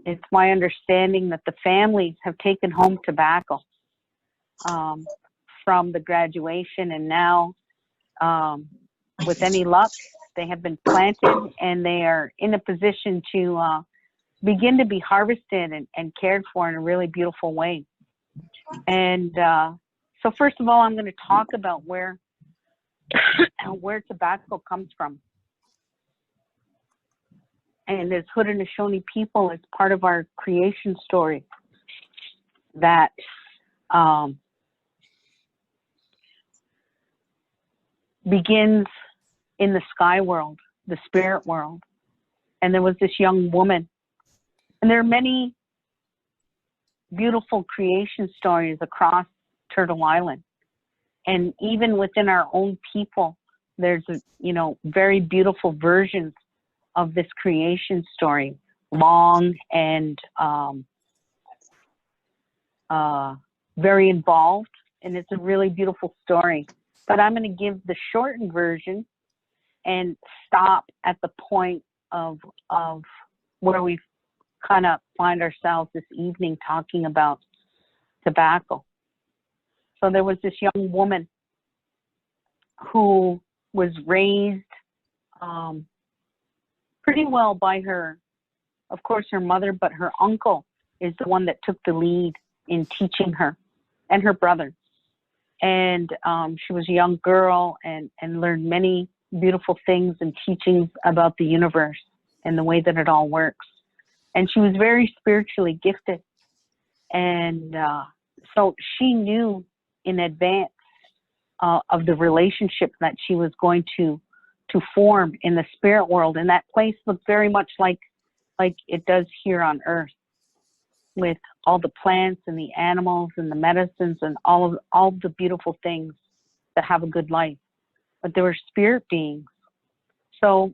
It's my understanding that the families have taken home tobacco from the graduation, and now, with any luck, they have been planted and they are in a position to begin to be harvested and cared for in a really beautiful way. And so first of all, I'm going to talk about where tobacco comes from. And as Haudenosaunee people, it's part of our creation story that begins in the sky world, the spirit world. And there was this young woman. And there are many beautiful creation stories across Turtle Island. And even within our own people, there's, very beautiful versions of this creation story, long and very involved. And it's a really beautiful story. But I'm going to give the shortened version and stop at the point of where we kind of find ourselves this evening talking about tobacco. So there was this young woman who was raised pretty well by her, of course, her mother, but her uncle is the one that took the lead in teaching her, and her brother. And she was a young girl and learned many beautiful things and teachings about the universe and the way that it all works. And she was very spiritually gifted. And so she knew in advance of the relationship that she was going to form in the spirit world. And that place looked very much like it does here on Earth, with all the plants and the animals and the medicines and all the beautiful things that have a good life. But there were spirit beings. So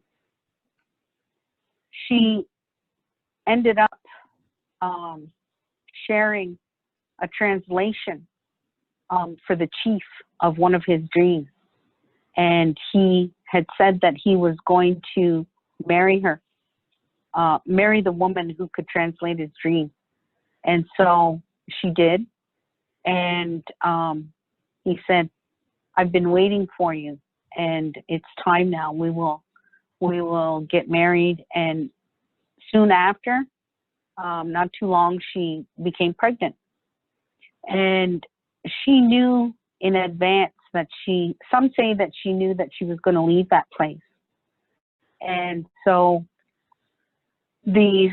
she ended up sharing a translation for the chief of one of his dreams. And he had said that he was going to marry her, marry the woman who could translate his dream. And so she did. And he said, I've been waiting for you, and it's time now. We will get married. And soon after, not too long, she became pregnant. And she knew in advance that some say that she knew that she was going to leave that place. And so the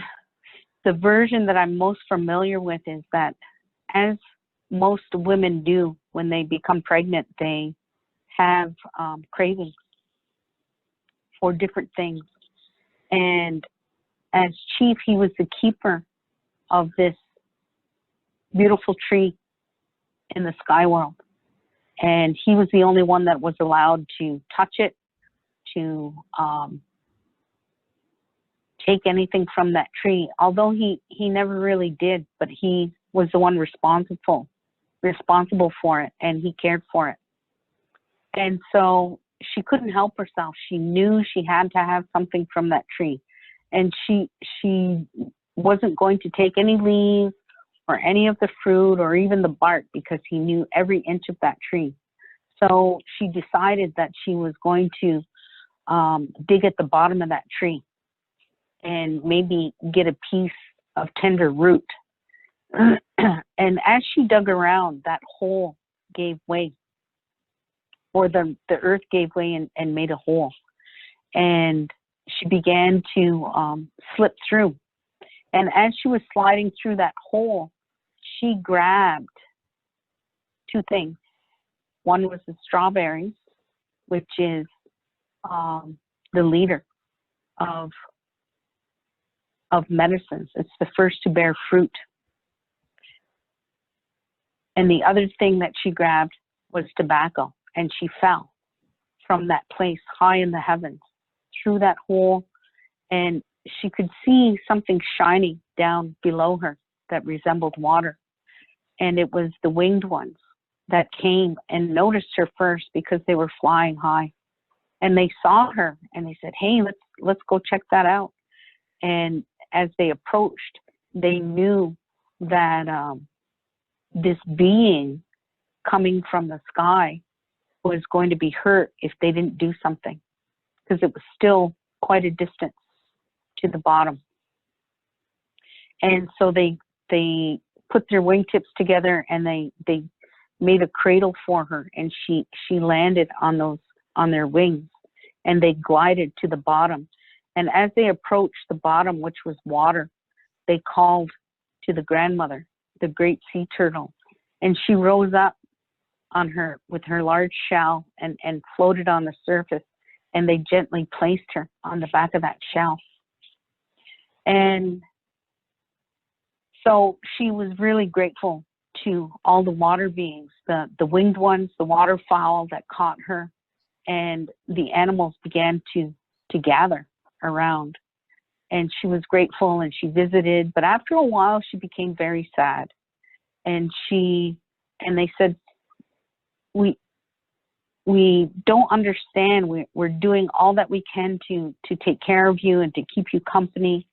version that I'm most familiar with is that, as most women do when they become pregnant, they have cravings for different things. And as chief, he was the keeper of this beautiful tree in the sky world. And he was the only one that was allowed to touch it, to take anything from that tree, although he never really did, but he was the one responsible for it, and he cared for it. And so she couldn't help herself. She knew she had to have something from that tree, and she wasn't going to take any leaves or any of the fruit or even the bark, because he knew every inch of that tree. So she decided that she was going to dig at the bottom of that tree and maybe get a piece of tender root. And as she dug around, that hole gave way, or the earth gave way and made a hole. And she began to slip through. And as she was sliding through that hole, she grabbed two things. One was the strawberries, which is the leader of medicines. It's the first to bear fruit. And the other thing that she grabbed was tobacco. And she fell from that place high in the heavens through that hole. And she could see something shiny down below her that resembled water. And it was the winged ones that came and noticed her first, because they were flying high. And they saw her and they said, hey, let's go check that out. And as they approached, they knew that this being coming from the sky was going to be hurt if they didn't do something, because it was still quite a distance to the bottom. And so they put their wingtips together, and they made a cradle for her, and she landed on their wings, and they glided to the bottom. And as they approached the bottom, which was water, they called to the grandmother, the great sea turtle, and she rose up on her with her large shell and floated on the surface, and they gently placed her on the back of that shell. And so she was really grateful to all the water beings, the winged ones, the waterfowl that caught her, and the animals began to gather around. And she was grateful, and she visited, but after a while she became very sad. And they said, we don't understand. We're doing all that we can to take care of you and to keep you company.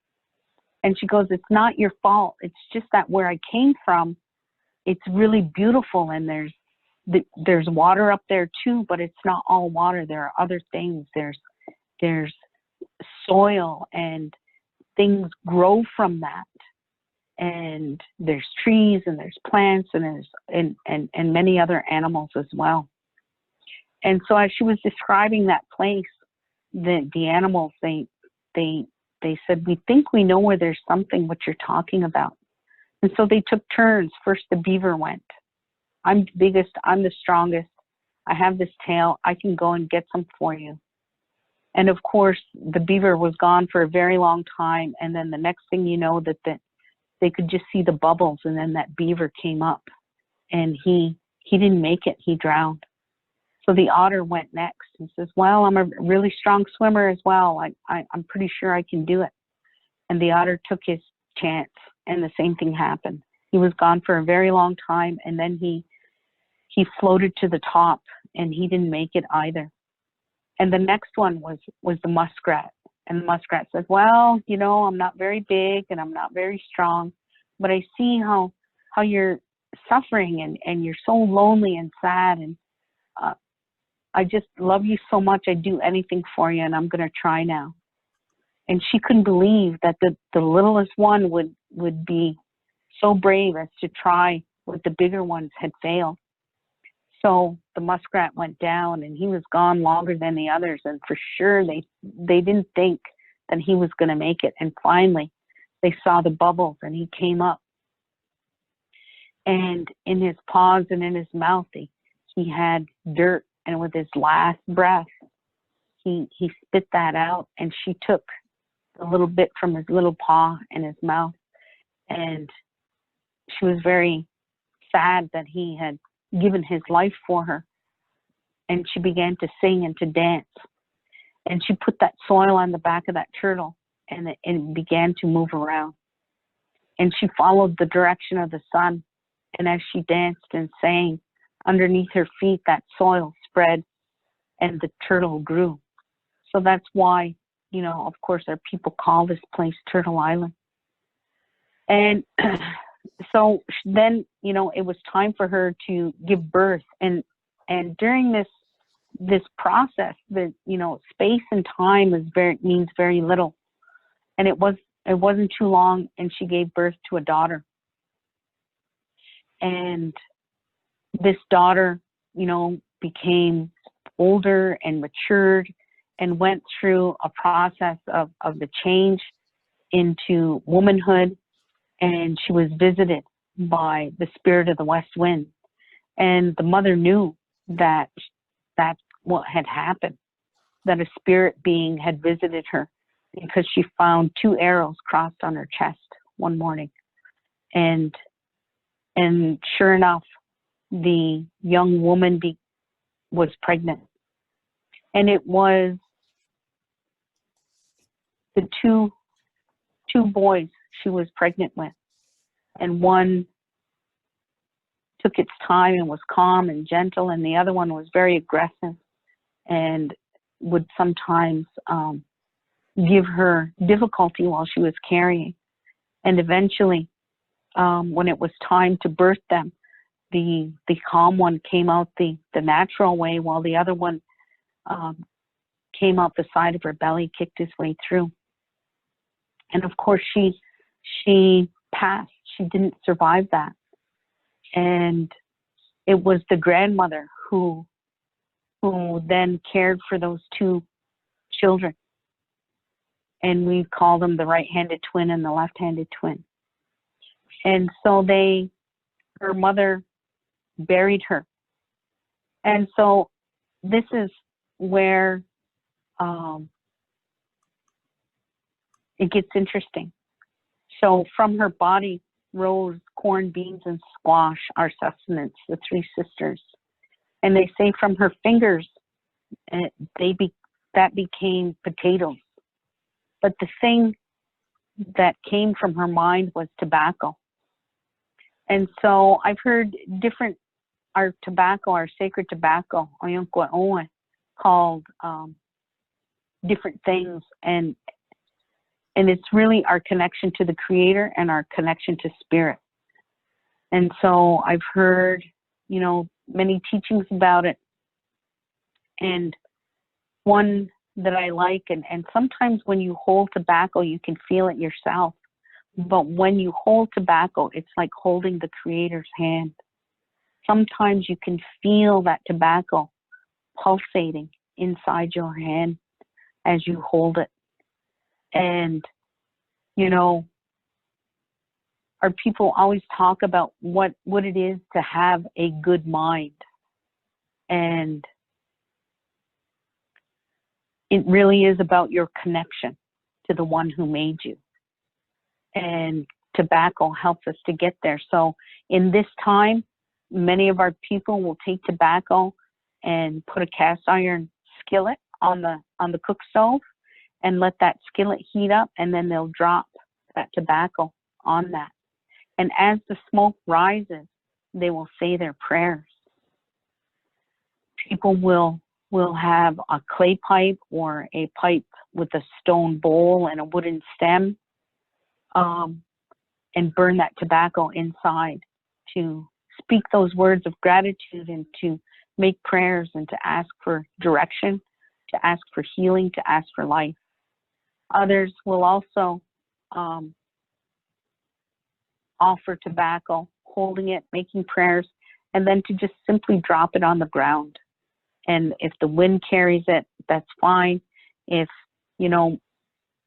And she goes, it's not your fault. It's just that where I came from, it's really beautiful, and there's water up there too, but it's not all water. There are other things. There's soil, and things grow from that. And there's trees, and there's plants, and there's and many other animals as well. And so as she was describing that place, the animals, they said, we think we know where there's something what you're talking about. And so they took turns. First the beaver went. I'm the biggest, I'm the strongest. I have this tail. I can go and get some for you. And of course, the beaver was gone for a very long time. And then the next thing you know, that they could just see the bubbles. And then that beaver came up, and he didn't make it. He drowned. So the otter went next and says, well, I'm a really strong swimmer as well. I'm pretty sure I can do it. And the otter took his chance, and the same thing happened. He was gone for a very long time, and then he floated to the top, and he didn't make it either. And the next one was the muskrat. And the muskrat said, well, I'm not very big and I'm not very strong, but I see how you're suffering and you're so lonely and sad, and I just love you so much. I'd do anything for you, and I'm going to try now. And she couldn't believe that the littlest one would be so brave as to try what the bigger ones had failed. So the muskrat went down, and he was gone longer than the others. And for sure, they didn't think that he was going to make it. And finally, they saw the bubbles, and he came up. And in his paws and in his mouth, he had dirt. And with his last breath, he spit that out, and she took a little bit from his little paw and his mouth. And she was very sad that he had given his life for her. And she began to sing and to dance. And she put that soil on the back of that turtle, and it began to move around. And she followed the direction of the sun. And as she danced and sang, underneath her feet, that soil spread, and the turtle grew. So that's why, of course, our people call this place Turtle Island. And so then, it was time for her to give birth. And during this process, space and time means very little. And it wasn't too long, and she gave birth to a daughter. And this daughter, became older and matured and went through a process of the change into womanhood. And she was visited by the spirit of the west wind. And the mother knew that that's what had happened, that a spirit being had visited her, because she found 2 arrows crossed on her chest one morning. And sure enough, the young woman was pregnant. And it was the two boys she was pregnant with. And one took its time and was calm and gentle, and the other one was very aggressive and would sometimes give her difficulty while she was carrying. And eventually, when it was time to birth them, the calm one came out the natural way, while the other one came out the side of her belly, kicked his way through. And of course, she passed. She didn't survive that. And it was the grandmother who then cared for those two children. And we call them the right-handed twin and the left-handed twin. And so her mother buried her. And so this is where it gets interesting. So from her body rose corn, beans, and squash, our sustenance, the three sisters. And they say from her fingers, that became potatoes. But the thing that came from her mind was tobacco. And so I've heard our tobacco, our sacred tobacco, Oyunkwa, called different things. And it's really our connection to the Creator and our connection to Spirit. And so I've heard, many teachings about it. And one that I like, and sometimes when you hold tobacco, you can feel it yourself. But when you hold tobacco, it's like holding the Creator's hand. Sometimes you can feel that tobacco pulsating inside your hand as you hold it. And, our people always talk about what it is to have a good mind. And it really is about your connection to the one who made you. And tobacco helps us to get there. So in this time, many of our people will take tobacco and put a cast iron skillet on the cook stove and let that skillet heat up, and then they'll drop that tobacco on that. And as the smoke rises, they will say their prayers. People will have a clay pipe or a pipe with a stone bowl and a wooden stem, and burn that tobacco inside to speak those words of gratitude and to make prayers and to ask for direction, to ask for healing, to ask for life. Others will also offer tobacco, holding it, making prayers, and then to just simply drop it on the ground. And if the wind carries it, that's fine. If,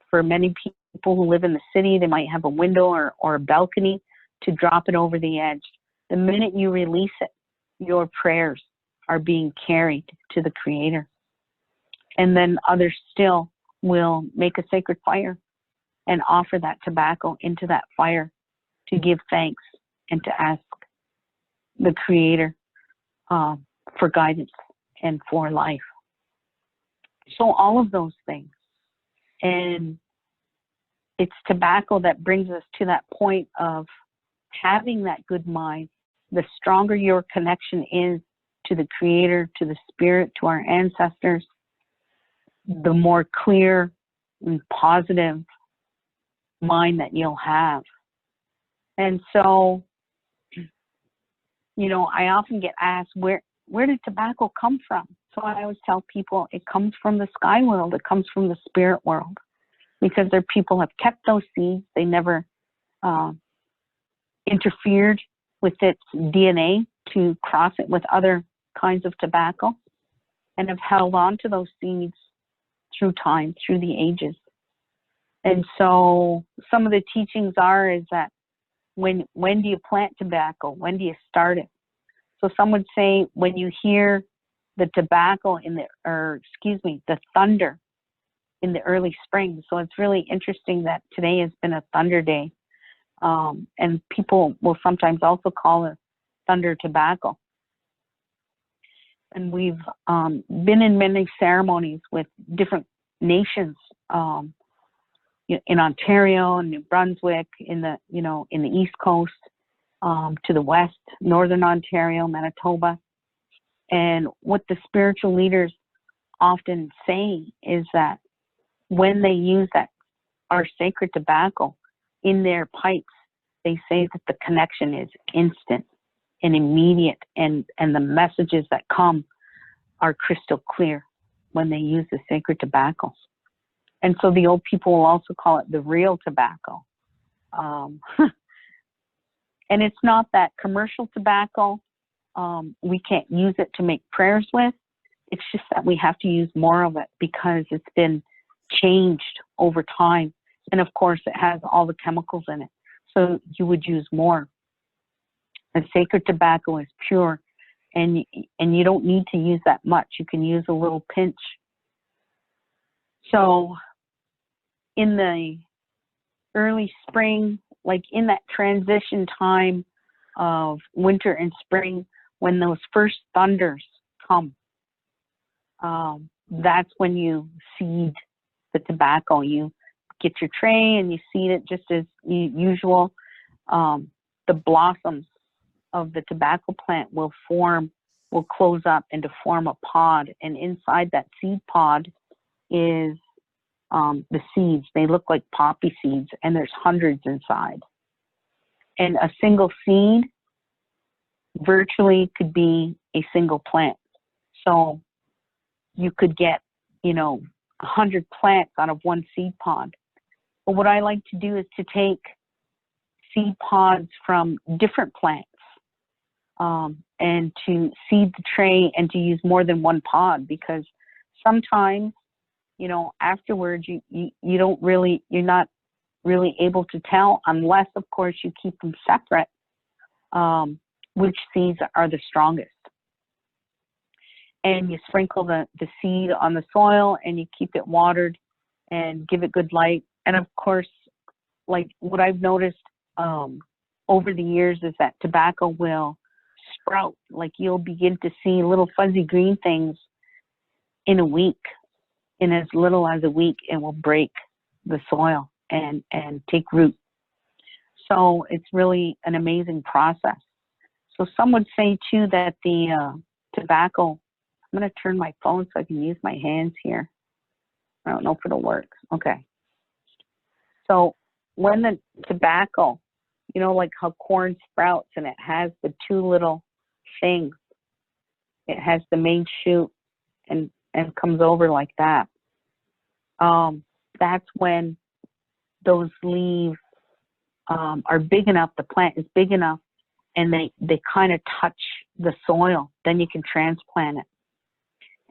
for many people who live in the city, they might have a window or a balcony to drop it over the edge. The minute you release it, your prayers are being carried to the Creator. And then others still will make a sacred fire and offer that tobacco into that fire to give thanks and to ask the Creator for guidance and for life. So all of those things. And it's tobacco that brings us to that point of having that good mind. The stronger your connection is to the Creator, to the Spirit, to our ancestors, the more clear and positive mind that you'll have. And so, I often get asked, where did tobacco come from? So I always tell people it comes from the sky world. It comes from the spirit world, because their people have kept those seeds. They never interfered with its DNA to cross it with other kinds of tobacco, and have held on to those seeds through time, through the ages. And so some of the teachings is that when do you plant tobacco? When do you start it? So some would say when you hear the tobacco the thunder in the early spring. So it's really interesting that today has been a thunder day. And people will sometimes also call it thunder tobacco. And we've been in many ceremonies with different nations, in Ontario and New Brunswick, in the East Coast, to the west, Northern Ontario, Manitoba. And what the spiritual leaders often say is that when they use our sacred tobacco, in their pipes, they say that the connection is instant and immediate, and the messages that come are crystal clear when they use the sacred tobacco. And so the old people will also call it the real tobacco. And it's not that commercial tobacco. We can't use it to make prayers with. It's just that we have to use more of it because it's been changed over time. And of course, it has all the chemicals in it. So you would use more. The sacred tobacco is pure, and you don't need to use that much. You can use a little pinch. So in the early spring, like in that transition time of winter and spring, when those first thunders come, that's when you seed the tobacco. You get your tray and you seed it just as usual. The blossoms of the tobacco plant will close up and to form a pod, and inside that seed pod is the seeds. They look like poppy seeds, and there's hundreds inside. And a single seed virtually could be a single plant. So you could get, 100 plants out of one seed pod. But what I like to do is to take seed pods from different plants, and to seed the tray and to use more than one pod, because sometimes, afterwards you're not really able to tell, unless of course you keep them separate, which seeds are the strongest. And you sprinkle the seed on the soil, and you keep it watered and give it good light. And of course, like what I've noticed over the years is that tobacco will sprout. Like you'll begin to see little fuzzy green things in a week. In as little as a week, it will break the soil and take root. So it's really an amazing process. So some would say too that the tobacco, I'm going to turn my phone so I can use my hands here. I don't know if it'll work. Okay. So when the tobacco, like how corn sprouts and it has the two little things, it has the main shoot and comes over like that. That's when those leaves are big enough, the plant is big enough, and they kind of touch the soil. Then you can transplant it.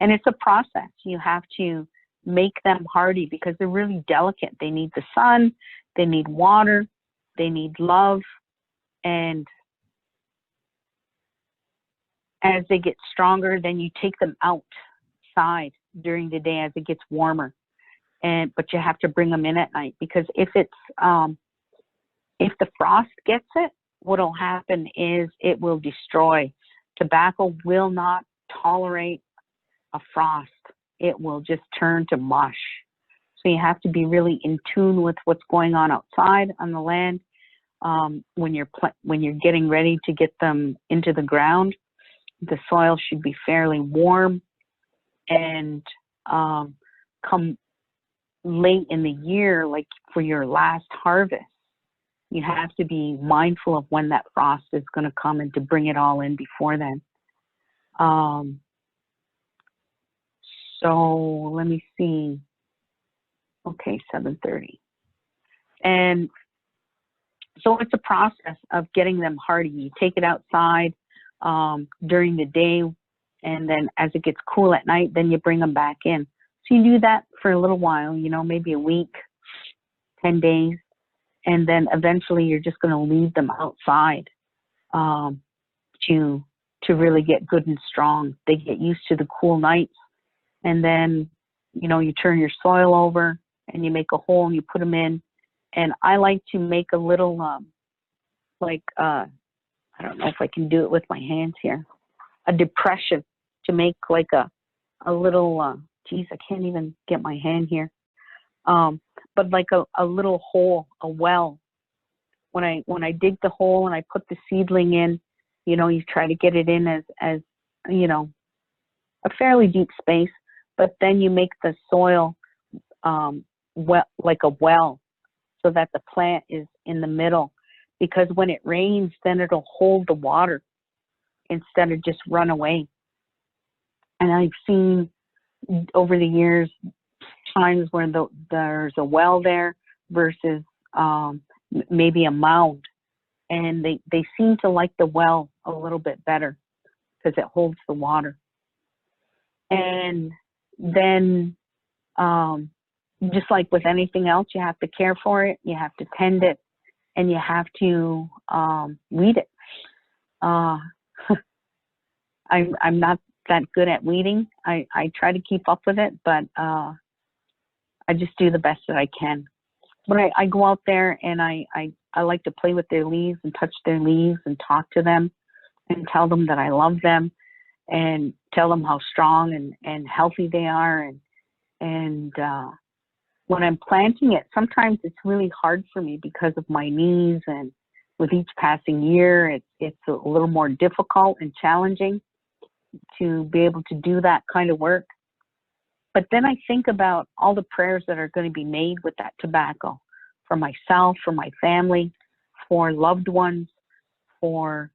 And it's a process. You have to make them hardy because they're really delicate. They need the sun, they need water, they need love. And as they get stronger, then you take them outside during the day as it gets warmer. But you have to bring them in at night, because if the frost gets it, what'll happen is it will destroy. Tobacco will not tolerate a frost. It will just turn to mush. So you have to be really in tune with what's going on outside on the land. When you're getting ready to get them into the ground, the soil should be fairly warm, and come late in the year, like for your last harvest, you have to be mindful of when that frost is going to come and to bring it all in before then. So let me see. Okay, 7:30. And so it's a process of getting them hardy. You take it outside during the day, and then as it gets cool at night, then you bring them back in. So you do that for a little while, maybe a week, 10 days, and then eventually you're just going to leave them outside to really get good and strong. They get used to the cool nights, and then, you turn your soil over and you make a hole and you put them in. And I like to make a little, I don't know if I can do it with my hands here, a depression to make like a little, geez, I can't even get my hand here. But like a little hole, a well. When I dig the hole and I put the seedling in, you try to get it in as a fairly deep space, but then you make the soil like a well. so that the plant is in the middle. Because when it rains, then it'll hold the water instead of just run away. And I've seen over the years times where there's a well there versus maybe a mound. And they seem to like the well a little bit better because it holds the water. And then just like with anything else, you have to care for it, you have to tend it, and you have to weed it. I'm not that good at weeding. I try to keep up with it, but I just do the best that I can. But I go out there and I like to play with their leaves and touch their leaves and talk to them and tell them that I love them and tell them how strong and healthy they are. And when I'm planting it, sometimes it's really hard for me because of my knees, and with each passing year, it's a little more difficult and challenging to be able to do that kind of work. But then I think about all the prayers that are going to be made with that tobacco for myself, for my family, for loved ones, for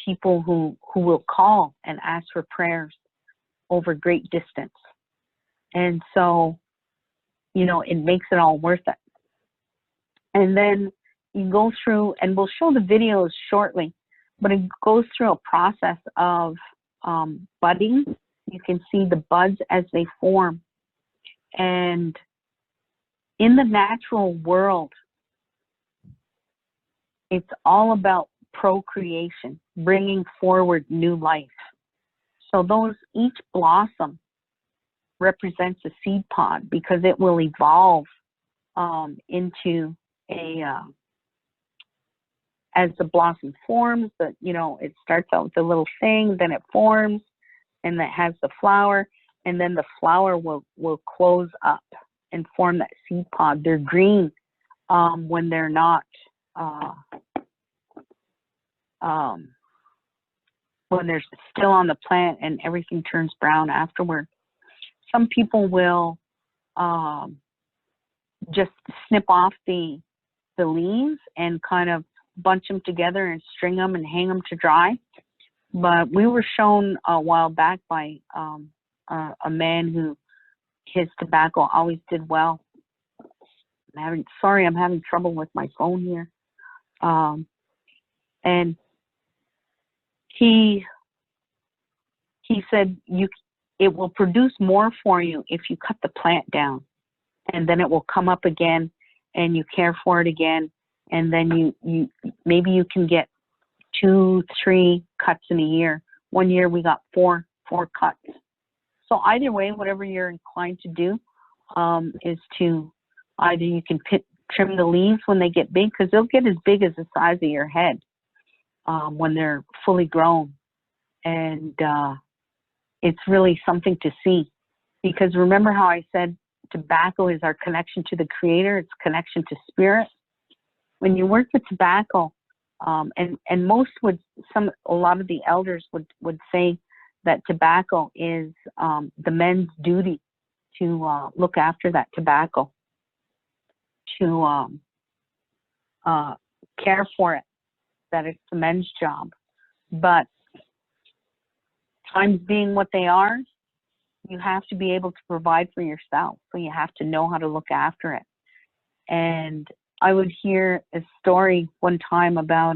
people who will call and ask for prayers over great distance. And so, you know, it makes it all worth it. And then you go through, and we'll show the videos shortly, but it goes through a process of budding. You can see the buds as they form. And in the natural world, it's all about procreation, bringing forward new life. So each blossom represents a seed pod because it will evolve into as the blossom forms, it starts out with a little thing, then it forms, and that has the flower, and then the flower will close up and form that seed pod. They're green when they're not, when they're still on the plant, and everything turns brown afterward. Some people will just snip off the leaves and kind of bunch them together and string them and hang them to dry. But we were shown a while back by a man who his tobacco always did well. I'm having trouble with my phone here. And he said it will produce more for you if you cut the plant down, and then it will come up again, and you care for it again, and then you maybe you can get 2-3 cuts in a year. One year we got four cuts. So either way, whatever you're inclined to do, is to either you can trim the leaves when they get big, because they'll get as big as the size of your head when they're fully grown. And it's really something to see, because remember how I said tobacco is our connection to the Creator, it's connection to spirit. When you work with tobacco, and a lot of the elders would say that tobacco is the men's duty to look after that tobacco, to care for it, that it's the men's job. But times being what they are, you have to be able to provide for yourself. So you have to know how to look after it. And I would hear a story one time about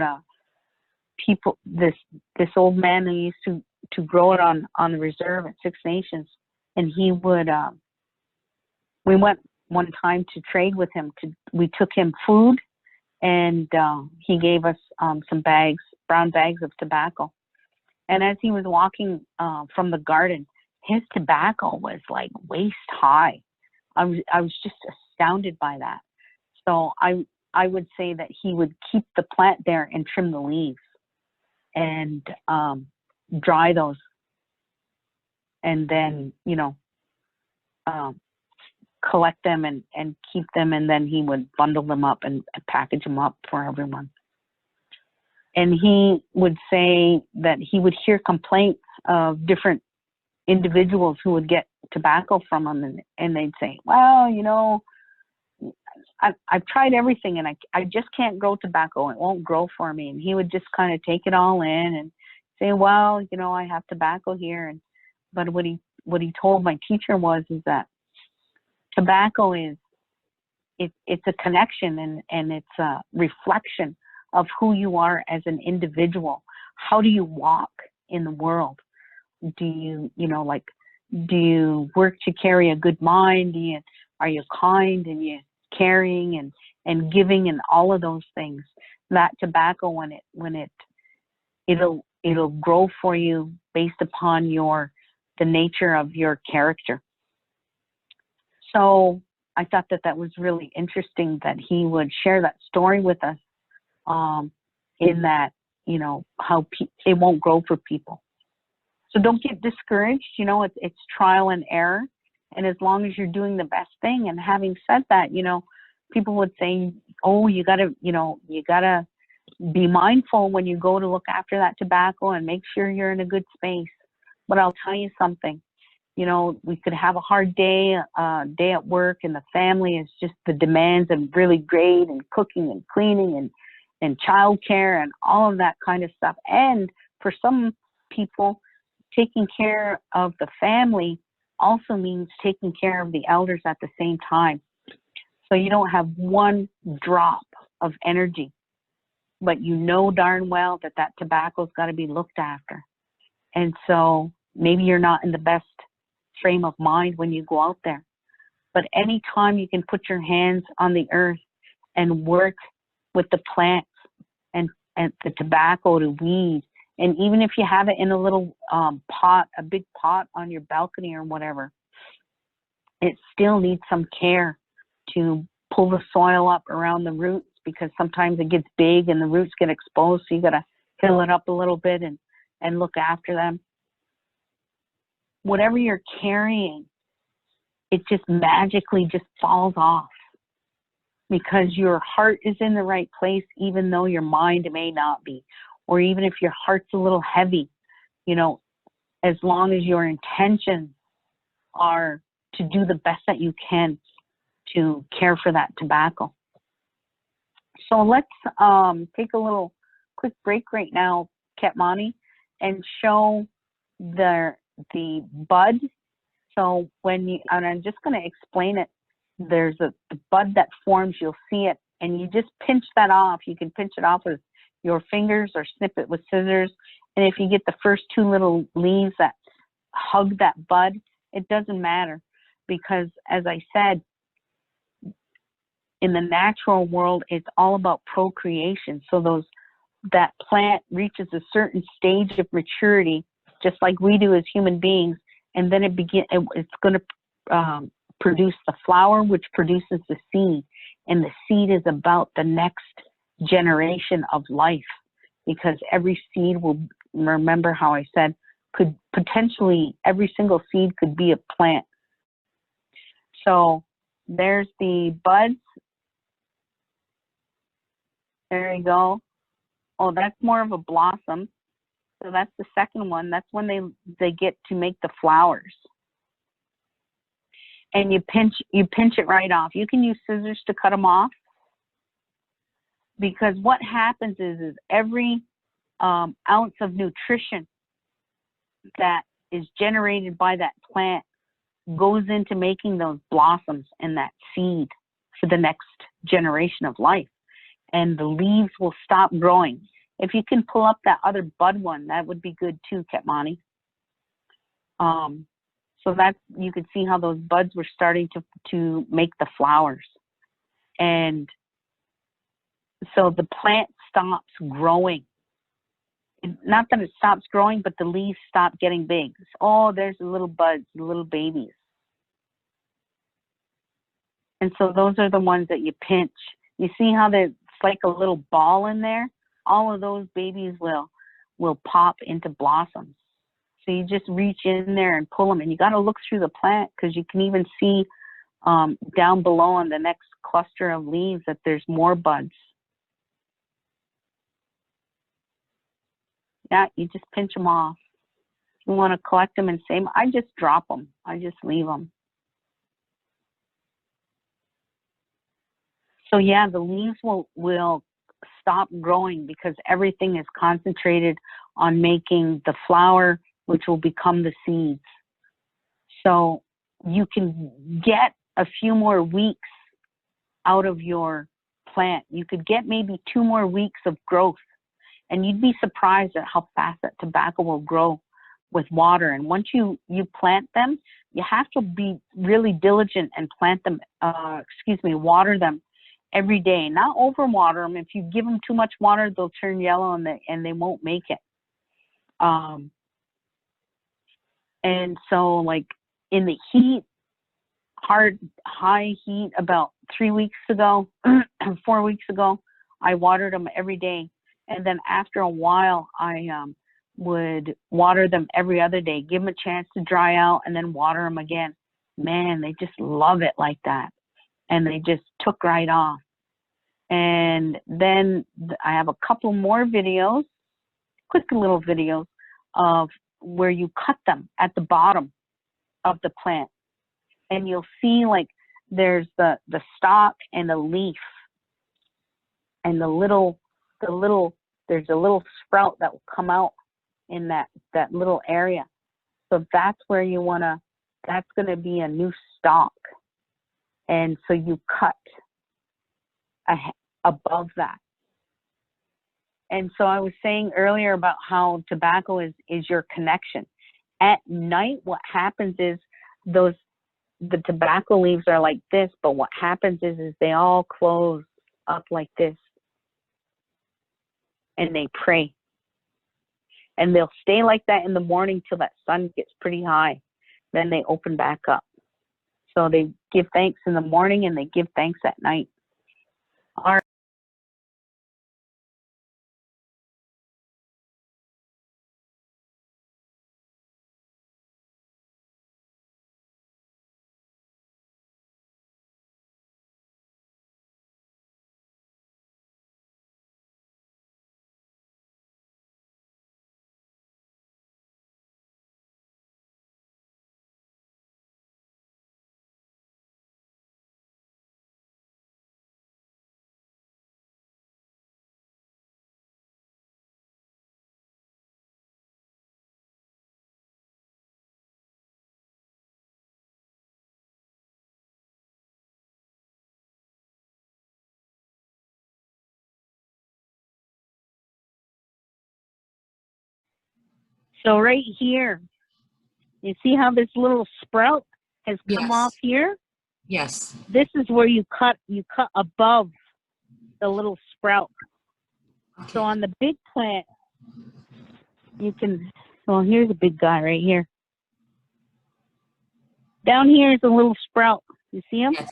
this old man who used to grow it on the reserve at Six Nations, and he would we went one time to trade with him. We took him food, and he gave us some brown bags of tobacco. And as he was walking from the garden, his tobacco was like waist high. I was just astounded by that. So I would say that he would keep the plant there and trim the leaves and dry those, and then collect them and keep them, and then he would bundle them up and package them up for everyone. And he would say that he would hear complaints of different individuals who would get tobacco from him, and they'd say, well, I've tried everything, and I just can't grow tobacco. It won't grow for me. And he would just kind of take it all in and say, well, you know, I have tobacco here. And but what he told my teacher is that tobacco is, it's a connection, and it's a reflection of who you are as an individual. How do you walk in the world? Do you, do you work to carry a good mind? Are you kind, and you caring and giving, and all of those things? That tobacco, it'll grow for you based upon the nature of your character. So I thought that was really interesting that he would share that story with us, in that, how it won't grow for people. So don't get discouraged. It's trial and error. And as long as you're doing the best thing, and having said that, people would say, oh, you gotta be mindful when you go to look after that tobacco and make sure you're in a good space. But I'll tell you something, we could have a hard day at work, and the family is just the demands of really great, and cooking and cleaning and childcare and all of that kind of stuff. And for some people, taking care of the family also means taking care of the elders at the same time. So you don't have one drop of energy, but darn well that tobacco's got to be looked after. And so maybe you're not in the best frame of mind when you go out there, but anytime you can put your hands on the earth and work with the plants and the tobacco to weed, and even if you have it in a little pot, a big pot on your balcony or whatever, it still needs some care to pull the soil up around the roots, because sometimes it gets big and the roots get exposed, so you got to fill it up a little bit and look after them. Whatever you're carrying, it just magically just falls off, because your heart is in the right place, even though your mind may not be. Or even if your heart's a little heavy, as long as your intentions are to do the best that you can to care for that tobacco. So let's take a little quick break right now, Ketmani, and show the bud. So and I'm just going to explain it. There's the bud that forms, you'll see it, and you just pinch that off. You can pinch it off with your fingers or snip it with scissors. And if you get the first two little leaves that hug that bud, it doesn't matter, because as I said, in the natural world, it's all about procreation. So that plant reaches a certain stage of maturity, just like we do as human beings, and then it's going to produce the flower, which produces the seed. And the seed is about the next generation of life, because every seed will, remember how I said, could potentially, every single seed could be a plant. So there's the buds. There you go. Oh, that's more of a blossom. So that's the second one. That's when they get to make the flowers. And you pinch it right off. You can use scissors to cut them off, because what happens is every ounce of nutrition that is generated by that plant goes into making those blossoms and that seed for the next generation of life. And the leaves will stop growing. If you can pull up that other bud one, that would be good too, Ketmani. So that's, you can see how those buds were starting to make the flowers. And so the plant stops growing. Not that it stops growing, but the leaves stop getting big. Oh, there's the little buds, the little babies. And so those are the ones that you pinch. You see how it's like a little ball in there? All of those babies will pop into blossoms. So you just reach in there and pull them, and you got to look through the plant, because you can even see down below on the next cluster of leaves that there's more buds. Yeah, you just pinch them off. You want to collect them and save them. I just drop them. I just leave them. So yeah, the leaves will stop growing because everything is concentrated on making the flower, which will become the seeds. So you can get a few more weeks out of your plant. You could get maybe 2 more weeks of growth, and you'd be surprised at how fast that tobacco will grow with water. And once you plant them, you have to be really diligent and plant them, water them every day. Not overwater them. If you give them too much water, they'll turn yellow and they won't make it. And so like in the heat, high heat, about 3 weeks ago, 4 weeks ago, I watered them every day. And then after a while, I would water them every other day, give them a chance to dry out, and then water them again. Man, they just love it like that. And they just took right off. And then I have a couple more videos, quick little videos of where you cut them at the bottom of the plant. And you'll see like there's the stalk and the leaf and there's a little sprout that will come out in that little area. So that's where that's going to be a new stalk. And so you cut above that. And so I was saying earlier about how tobacco is your connection. At night, what happens is the tobacco leaves are like this, but what happens is they all close up like this. And they pray. And they'll stay like that in the morning till that sun gets pretty high. Then they open back up. So they give thanks in the morning and they give thanks at night. All right. So right here, you see how this little sprout has come off here? Yes. This is where you cut above the little sprout. Okay. So on the big plant, here's a big guy right here. Down here is a little sprout. You see him? Yes.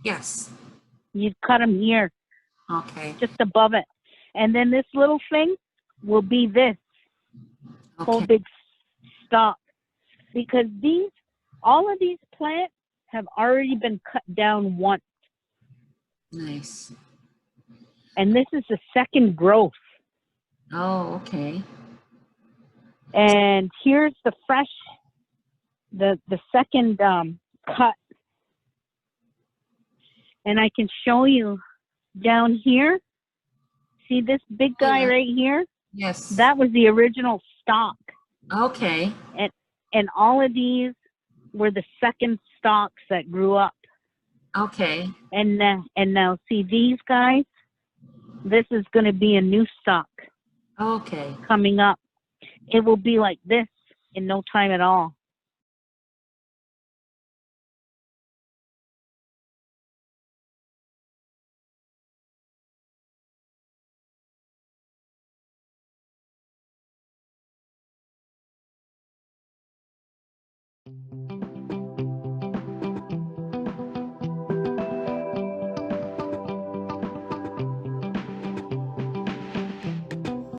Yes. You cut him here. Okay. Just above it. And then this little thing will be this whole big stalk. Because all of these plants have already been cut down once. Nice. And this is the second growth. Oh, okay. And here's the fresh, the second cut. And I can show you down here. See this big guy right here? Yes. That was the original stalk. Okay. And all of these were the second stalks that grew up. Okay. And now see these guys? This is going to be a new stalk. Okay. Coming up. It will be like this in no time at all.